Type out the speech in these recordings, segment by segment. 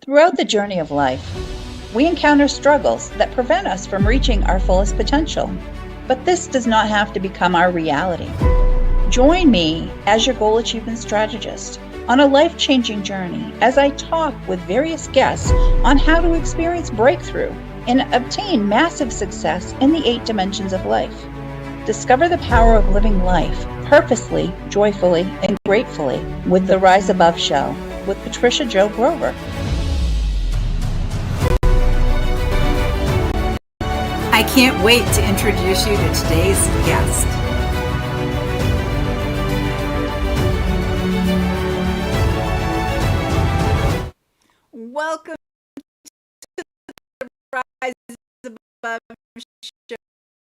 Throughout the journey of life, we encounter struggles that prevent us from reaching our fullest potential. But this does not have to become our reality. Join me as your goal achievement strategist on a life-changing journey as I talk with various guests on how to experience breakthrough and obtain massive success in the 8 dimensions of life. Discover the power of living life purposely, joyfully, and gratefully with the Rise Above Show with Patricia Jo Grover. I can't wait to introduce you to today's guest. Welcome to the Rise Above Show.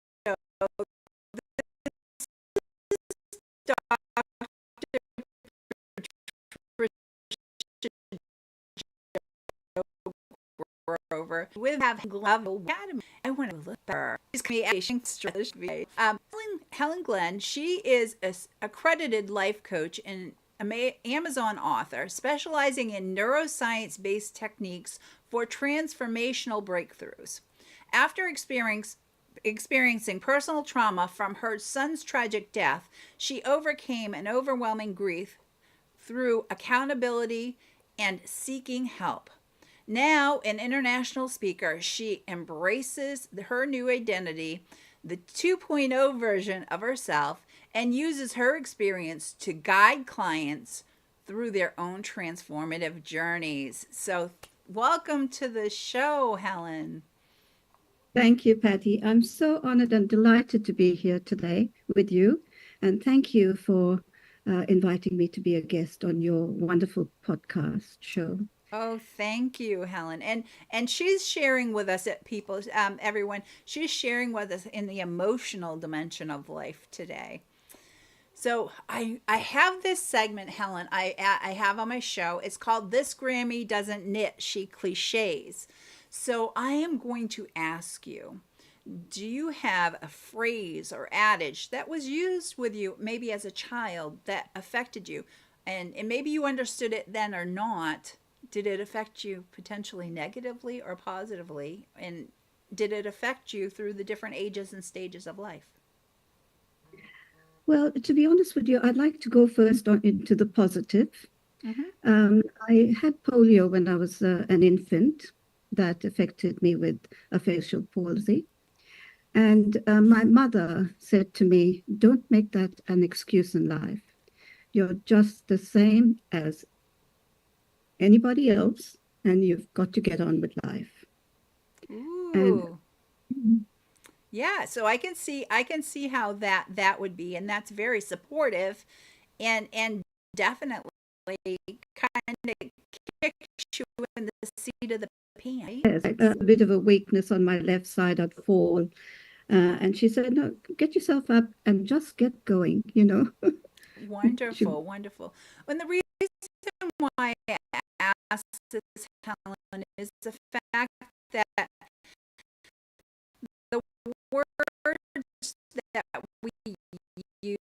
This is Dr. Grover. We have Global Academy. I want to look at her. She's creation strategy. Helen Glenn. She is an accredited life coach and Amazon author, specializing in neuroscience-based techniques for transformational breakthroughs. After experiencing personal trauma from her son's tragic death, she overcame an overwhelming grief through accountability and seeking help. Now, an international speaker, she embraces her new identity, the 2.0 version of herself, and uses her experience to guide clients through their own transformative journeys. So, welcome to the show, Helen. Thank you, Patty. I'm so honored and delighted to be here today with you. And thank you for inviting me to be a guest on your wonderful podcast show. Oh, thank you, Helen. And she's sharing with us at everyone. She's sharing with us in the emotional dimension of life today. So I have this segment, Helen. I have on my show. It's called "This Grammy Doesn't Knit, She Cliches." So I am going to ask you, do you have a phrase or adage that was used with you maybe as a child that affected you, and maybe you understood it then or not? Did it affect you potentially negatively or positively? And did it affect you through the different ages and stages of life? Well, to be honest with you, I'd like to go first into the positive. Mm-hmm. I had polio when I was an infant. That affected me with a facial palsy. And my mother said to me, don't make that an excuse in life. You're just the same as anybody else, and you've got to get on with life. Ooh. And Yeah, so I can see how that would be, and that's very supportive and definitely kind of kicks you in the seat of the pants. yes, a bit of a weakness on my left side, I'd fall. And she said, no, get yourself up and just get going, you know. Wonderful, wonderful. And the reason why I asked this, Helen, is the fact that the words that we use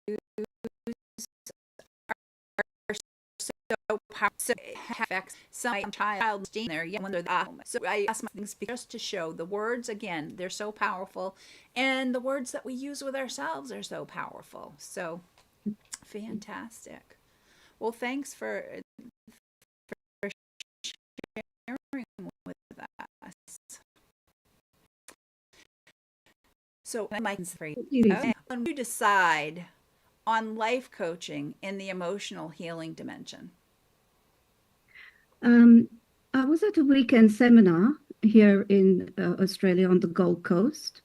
are so powerful. So it affects some child staying there when they're so I ask my things just to show the words, again, they're so powerful, and the words that we use with ourselves are so powerful. So fantastic. Well, thanks for sharing with us. So, when you decide on life coaching in the emotional healing dimension? I was at a weekend seminar here in Australia on the Gold Coast,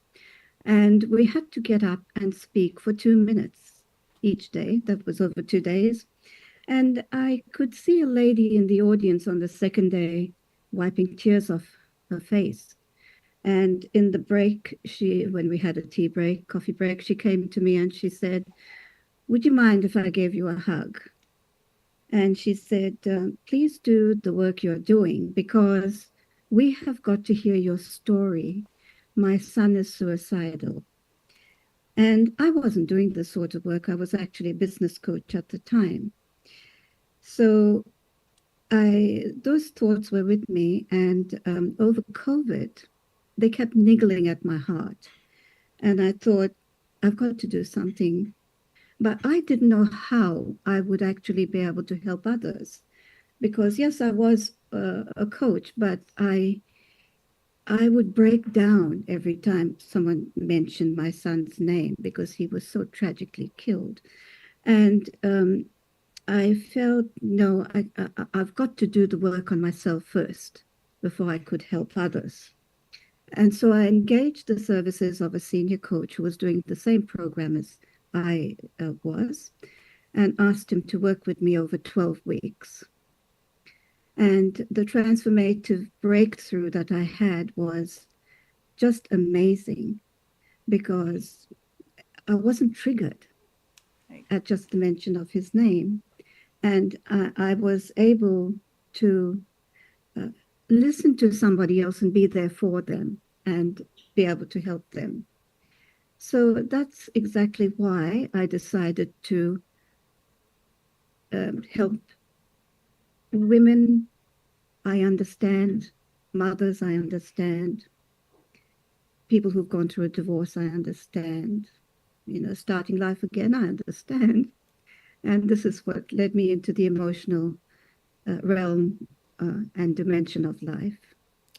and we had to get up and speak for 2 minutes each day. That was over 2 days. And I could see a lady in the audience on the second day wiping tears off her face. And in the break, when we had a coffee break, she came to me and she said, would you mind if I gave you a hug? And she said, please do the work you're doing, because we have got to hear your story. My son is suicidal. And I wasn't doing this sort of work. I was actually a business coach at the time. So those thoughts were with me, and over COVID, they kept niggling at my heart. And I thought, I've got to do something. But I didn't know how I would actually be able to help others. Because, yes, I was a coach, but I would break down every time someone mentioned my son's name because he was so tragically killed. And I felt, no, I've got to do the work on myself first before I could help others. And so I engaged the services of a senior coach who was doing the same program as I was, and asked him to work with me over 12 weeks. And the transformative breakthrough that I had was just amazing because I wasn't triggered at just the mention of his name. And I was able to listen to somebody else and be there for them and be able to help them. So that's exactly why I decided to help women. I understand, mothers, I understand, people who've gone through a divorce, I understand, starting life again, I understand. And this is what led me into the emotional realm and dimension of life.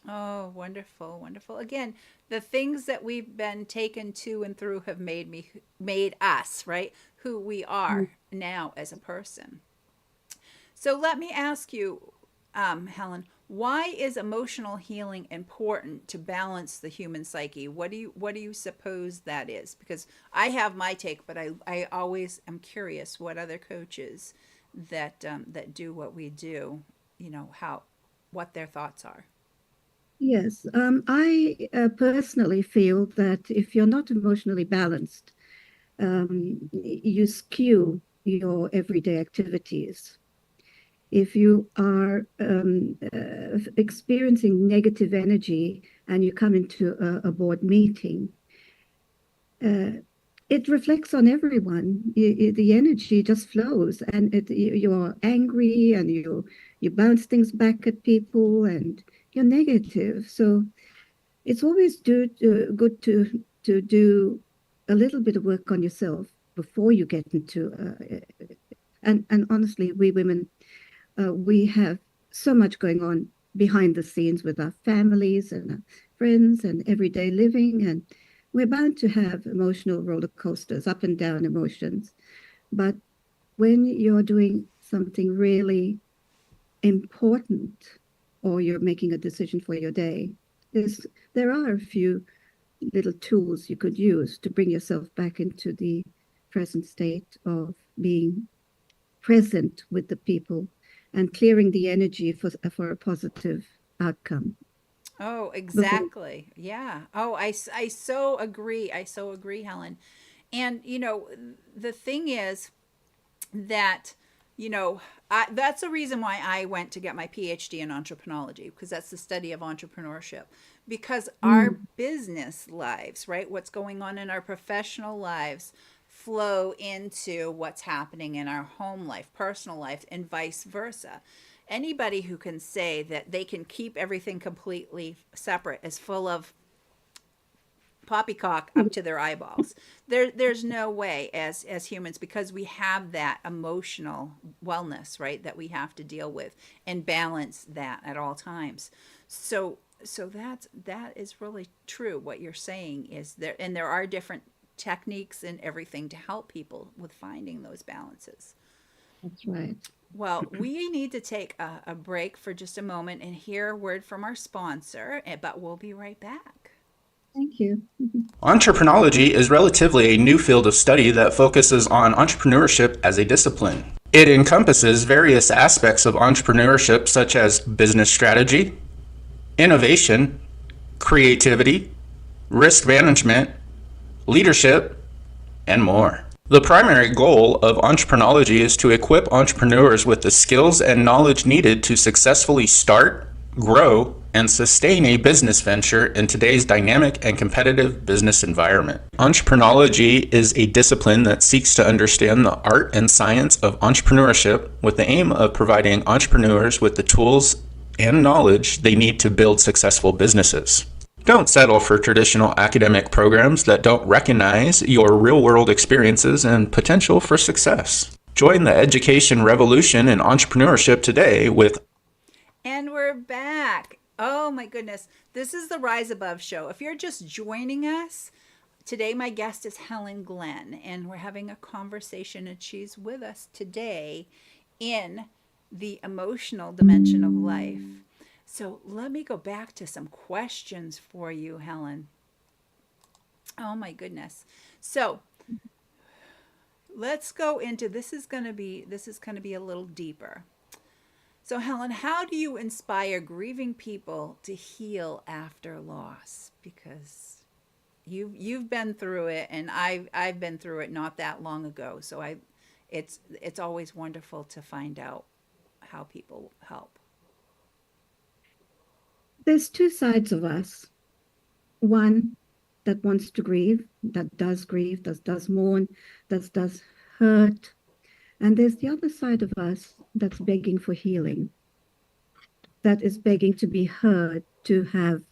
Oh, wonderful, wonderful. Again, the things that we've been taken to and through have made us, right? Who we are now as a person. So let me ask you, Helen, why is emotional healing important to balance the human psyche? What do you suppose that is? Because I have my take, but I always am curious what other coaches that do what we do, what their thoughts are. Yes, I personally feel that if you're not emotionally balanced, you skew your everyday activities. If you are experiencing negative energy and you come into a board meeting, it reflects on everyone. The energy just flows, and you're angry, and you bounce things back at people, and you're negative. So it's always good to do a little bit of work on yourself before you get into. And honestly, we women, we have so much going on behind the scenes with our families and our friends and everyday living, and we're bound to have emotional roller coasters, up and down emotions. But when you're doing something really important, or you're making a decision for your day, there are a few little tools you could use to bring yourself back into the present state of being present with the people and clearing the energy for a positive outcome. Oh, exactly. Yeah. Oh, I so agree. I so agree, Helen. And, the thing is that, that's the reason why I went to get my PhD in entrepreneurology, because that's the study of entrepreneurship. Because our business lives, right, what's going on in our professional lives flow into what's happening in our home life, personal life, and vice versa. Anybody who can say that they can keep everything completely separate is full of poppycock up to their eyeballs. There's no way as humans, because we have that emotional wellness, right, that we have to deal with and balance that at all times. So that is really true. What you're saying is there are different techniques and everything to help people with finding those balances. That's right. Well, we need to take a break for just a moment and hear a word from our sponsor, but we'll be right back. Thank you. Entrepreneurology is relatively a new field of study that focuses on entrepreneurship as a discipline. It encompasses various aspects of entrepreneurship such as business strategy, innovation, creativity, risk management, leadership, and more. The primary goal of entrepreneurology is to equip entrepreneurs with the skills and knowledge needed to successfully start, grow, and sustain a business venture in today's dynamic and competitive business environment. Entrepreneurology is a discipline that seeks to understand the art and science of entrepreneurship with the aim of providing entrepreneurs with the tools and knowledge they need to build successful businesses. Don't settle for traditional academic programs that don't recognize your real-world experiences and potential for success. Join the education revolution in entrepreneurship today with. And we're back. Oh my goodness. This is the Rise Above show. If you're just joining us, today my guest is Helen Glenn, and we're having a conversation, and she's with us today in the emotional dimension of life. So let me go back to some questions for you, Helen. Oh my goodness. So let's go into this is going to be a little deeper. So Helen, how do you inspire grieving people to heal after loss? Because you've been through it, and I've been through it not that long ago. So it's always wonderful to find out how people help. There's two sides of us. One that wants to grieve, that does mourn, that does hurt. And there's the other side of us that's begging for healing, that is begging to be heard, to have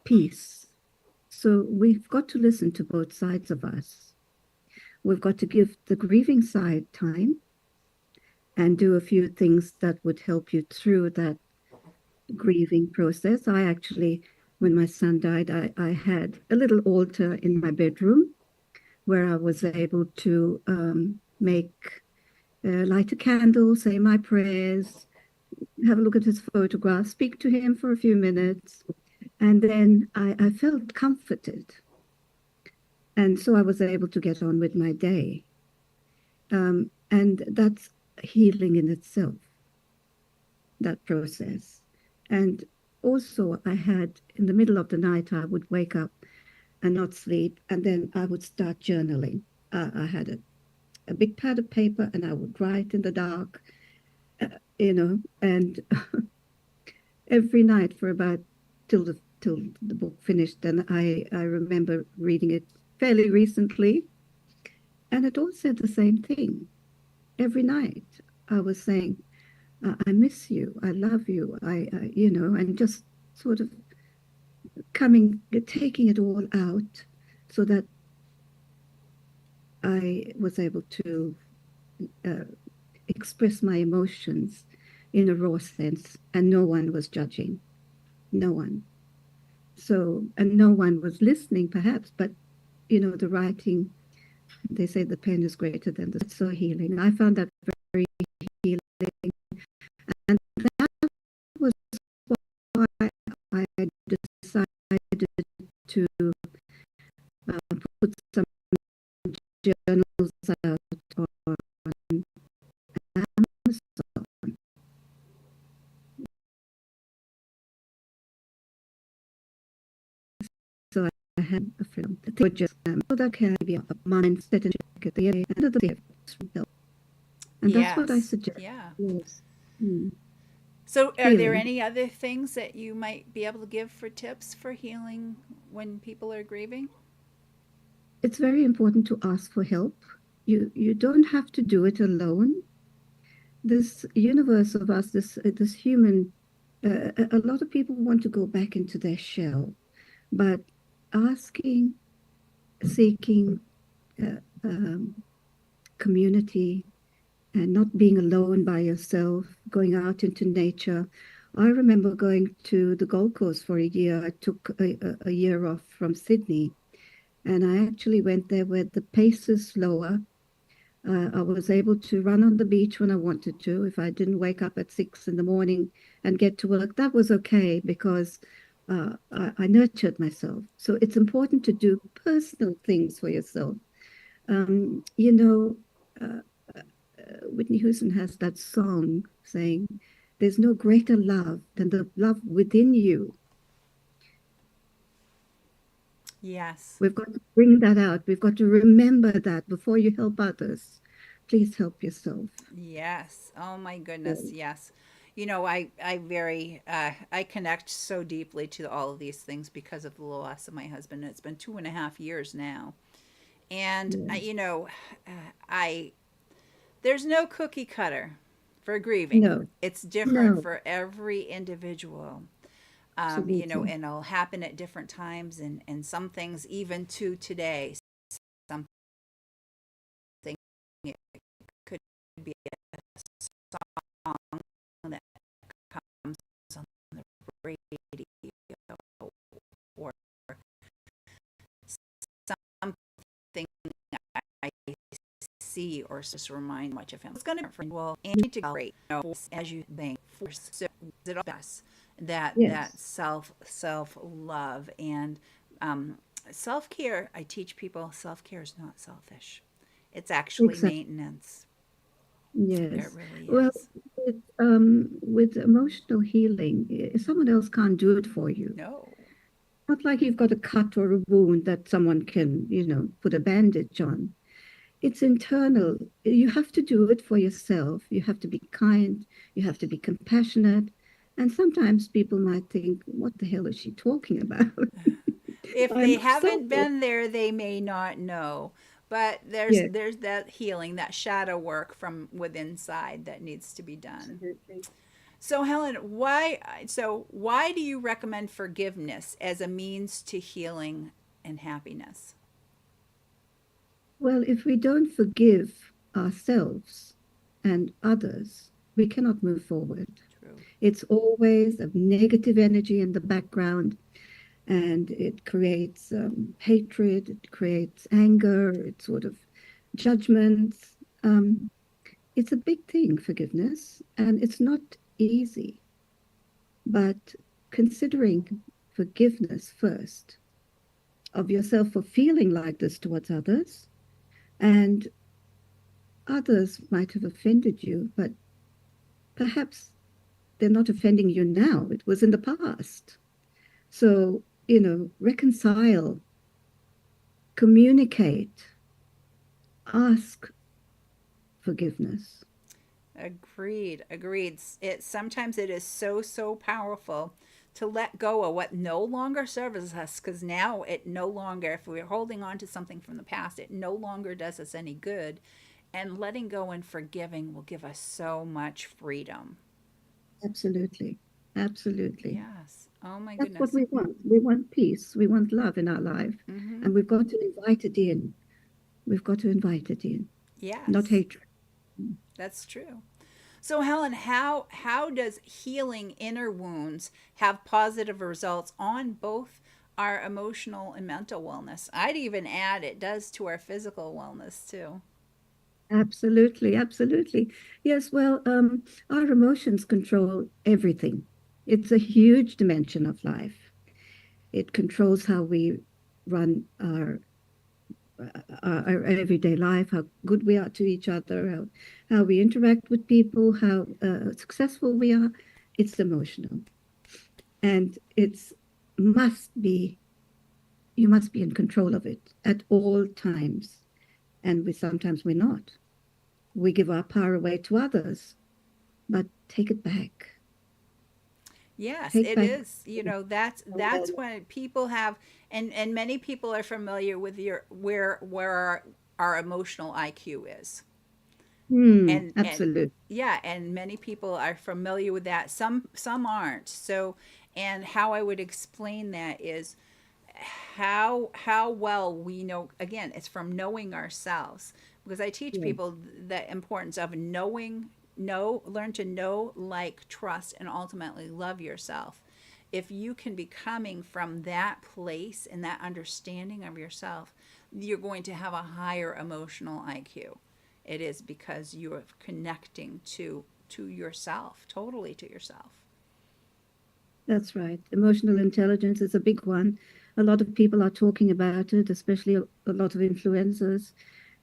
peace. So we've got to listen to both sides of us. We've got to give the grieving side time and do a few things that would help you through that grieving process. I actually, when my son died, I had a little altar in my bedroom where I was able to light a candle, say my prayers, have a look at his photograph, speak to him for a few minutes, and then I felt comforted. And so I was able to get on with my day. And that's healing in itself, that process. And also I had, in the middle of the night, I would wake up and not sleep, and then I would start journaling. I had a big pad of paper, and I would write in the dark, and every night for about till the book finished. And I remember reading it fairly recently, and it all said the same thing. Every night I was saying, I miss you, I love you, and just sort of taking it all out so that I was able to express my emotions in a raw sense, and no one was judging. No one. So, and no one was listening, perhaps, but, the writing, they say the pen is greater than the so healing. I found that very healing. And that was why I decided to put some journals out on Amazon. So I had a film. I think just so that can be a mindset and check at the end of the day. And that's what I suggest. Yeah. Yes. So are there Healing. any other things that you might be able to give for tips for healing when people are grieving? It's very important to ask for help. You don't have to do it alone. This universe of us, this human, a lot of people want to go back into their shell, but asking, seeking community, and not being alone by yourself, going out into nature. I remember going to the Gold Coast for a year. I took a year off from Sydney, and I actually went there where the pace is slower. I was able to run on the beach when I wanted to. If I didn't wake up at 6 in the morning and get to work, that was okay, because I nurtured myself. So it's important to do personal things for yourself. Whitney Houston has that song saying, there's no greater love than the love within you. Yes. We've got to bring that out. We've got to remember that before you help others. Please help yourself. Yes. Oh my goodness. Yes. I connect so deeply to all of these things because of the loss of my husband. It's been 2.5 years now. And Yeah. I there's no cookie cutter for grieving. No, It's different no, for every individual. absolutely. And it'll happen at different times, and some things even to today, something it could be a song that comes on the radio, or something I see or just remind much of him. It's going to be well, and you need to great, as you think, force so it all best that Yes, self love and self care. I teach people self care is not selfish. It's actually exactly. maintenance. It Yes. really Well, is. with emotional healing, someone else can't do it for you. No. Not like you've got a cut or a wound that someone can, put a bandage on. It's internal. You have to do it for yourself. You have to be kind. You have to be compassionate. And sometimes people might think, what the hell is she talking about? If they I'm haven't so, been there, they may not know. But yeah, there's that healing, that shadow work from within inside that needs to be done. absolutely. So Helen, why do you recommend forgiveness as a means to healing and happiness? Well, if we don't forgive ourselves and others, we cannot move forward. True. It's always a negative energy in the background, and it creates hatred, it creates anger, it's sort of judgments. It's a big thing, forgiveness, and it's not easy. But considering forgiveness first of yourself for feeling like this towards others, and others might have offended you, but perhaps they're not offending you now. It was in the past. So, reconcile, communicate, ask forgiveness. Agreed. It sometimes it is so powerful to let go of what no longer serves us, because now it no longer, if we're holding on to something from the past, it no longer does us any good. And letting go and forgiving will give us so much freedom. Absolutely. Absolutely. Yes. Oh my That's what goodness. we want. We want peace. We want love in our life. Mm-hmm. And we've got to invite it in. We've got to invite it in, not Yes, hatred. that's true. So Helen, how does healing inner wounds have positive results on both our emotional and mental wellness? I'd even add it does to our physical wellness too. Absolutely. Absolutely. Yes. Well, our emotions control everything. It's a huge dimension of life. It controls how we run our everyday life, how good we are to each other, how we interact with people, how successful we are. It's emotional. And it's must be, you must be in control of it at all times. And sometimes we're not. We give our power away to others, but take it back. Yes, Take it back. is. That's when people have, and many people are familiar with your where our emotional IQ is. And Absolutely. yeah, and many people are familiar with that. Some aren't. So, and how I would explain that is how well we know, again, it's from knowing ourselves, because I teach Yes, people the importance of learn to know, like, trust, and ultimately love yourself. If you can be coming from that place and that understanding of yourself, you're going to have a higher emotional IQ. It is because you are connecting to yourself, totally to yourself. that's right. Emotional intelligence is a big one. A lot of people are talking about it, especially a lot of influencers,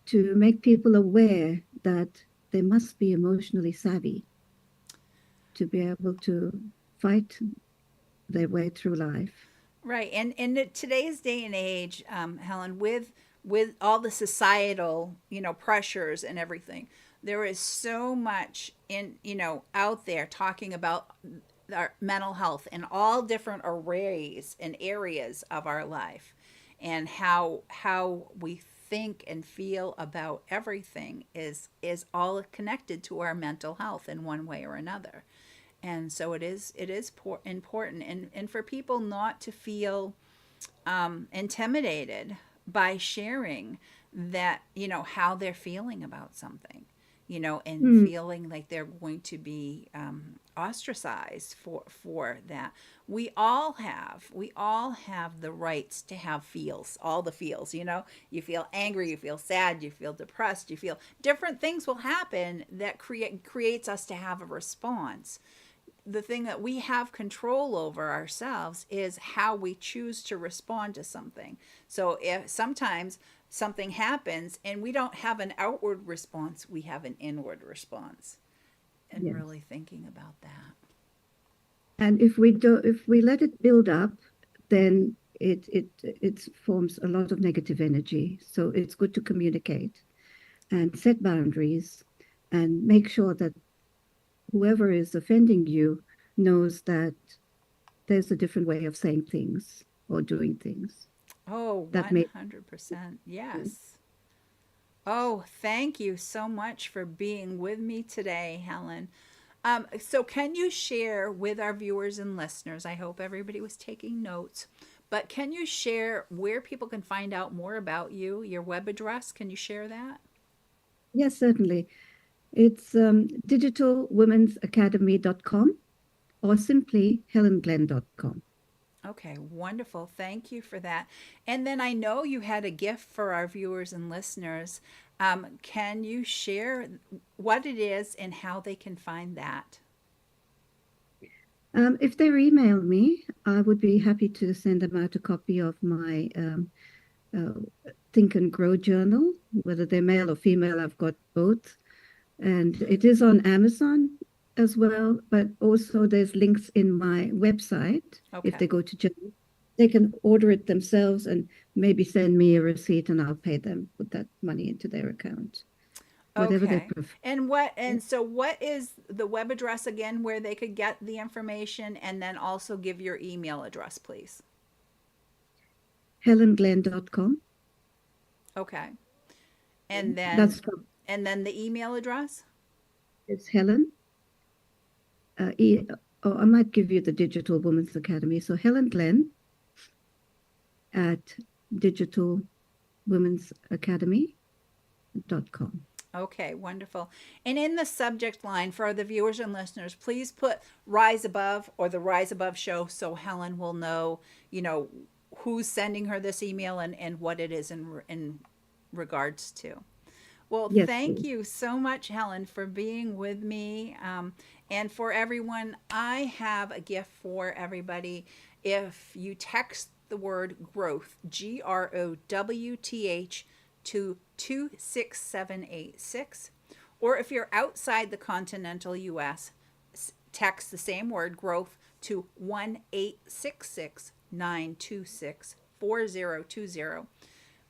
to make people aware that they must be emotionally savvy to be able to fight their way through life. Right, and in today's day and age, Helen, with all the societal, pressures and everything, There is so much out there talking about our mental health in all different arrays and areas of our life, and how we think and feel about everything is all connected to our mental health in one way or another. And so it is important, and for people not to feel intimidated by sharing that, how they're feeling about something, and feeling like they're going to be ostracized for that. We all have the rights to have feels, all the feels. You feel angry, you feel sad, you feel depressed, you feel different things will happen that creates us to have a response. The thing that we have control over ourselves is how we choose to respond to something. So if sometimes something happens and we don't have an outward response, we have an inward response. And Yes. really thinking about that. And if we let it build up, then it forms a lot of negative energy. So it's good to communicate and set boundaries and make sure that whoever is offending you knows that there's a different way of saying things or doing things. Oh, That may 100%. Yes. Oh, thank you so much for being with me today, Helen. So can you share with our viewers and listeners, I hope everybody was taking notes, but can you share where people can find out more about you, your web address? Can you share that? Yes, certainly. It's digitalwomensacademy.com or simply helenglen.com. Okay, wonderful. Thank you for that. And then I know you had a gift for our viewers and listeners. Can you share what it is and how they can find that? If they email me, I would be happy to send them out a copy of my Think and Grow journal, whether they're male or female. I've got both. And it is on Amazon as well, but also there's links in my website. Okay. If they go to journal, they can order it themselves and maybe send me a receipt and I'll pay them, put that money into their account. Whatever they Okay. prefer. And so what is the web address again where they could get the information, and then also give your email address, please? helenglen.com. Okay. And then the email address? It's Helen. I might give you the Digital Women's Academy. So Helen Glen at digitalwomensacademy.com. Okay, wonderful. And in the subject line for the viewers and listeners, please put Rise Above or the Rise Above Show, so Helen will know, who's sending her this email and what it is in regards to. Well, Yes, thank please. you so much, Helen, for being with me. And for everyone, I have a gift for everybody. If you text the word growth, GROWTH, to 26786, or if you're outside the continental US, text the same word, growth, to 1-866-926-4020.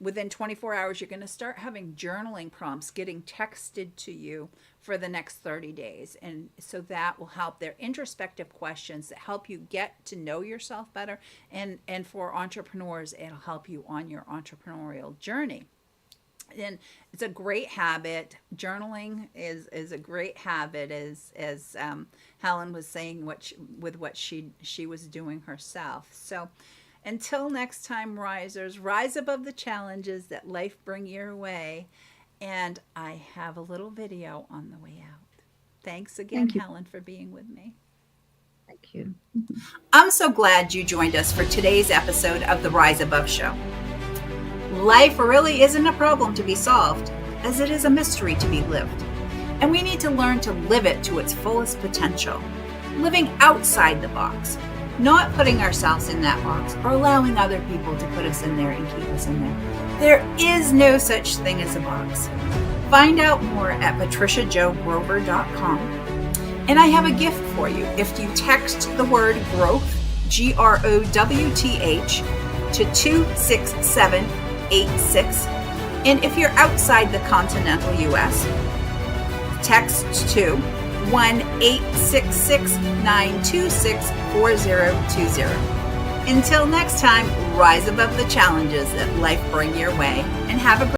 Within 24 hours, you're going to start having journaling prompts getting texted to you for the next 30 days. And so that will help. They're introspective questions that help you get to know yourself better. And for entrepreneurs, it'll help you on your entrepreneurial journey. And it's a great habit. Journaling is a great habit, as Helen was saying, with what she was doing herself. So until next time, risers, rise above the challenges that life bring your way. And I have a little video on the way out. Thanks again, Thank you. Helen, for being with me. Thank you. I'm so glad you joined us for today's episode of the Rise Above Show. Life really isn't a problem to be solved, as it is a mystery to be lived. And we need to learn to live it to its fullest potential, living outside the box, not putting ourselves in that box or allowing other people to put us in there and keep us in there. There is no such thing as a box. Find out more at patriciajogrover.com. And I have a gift for you. If you text the word growth, GROWTH, to 26786, and if you're outside the continental US, text to 1-866-926-4020. Until next time, rise above the challenges that life bring your way and have a great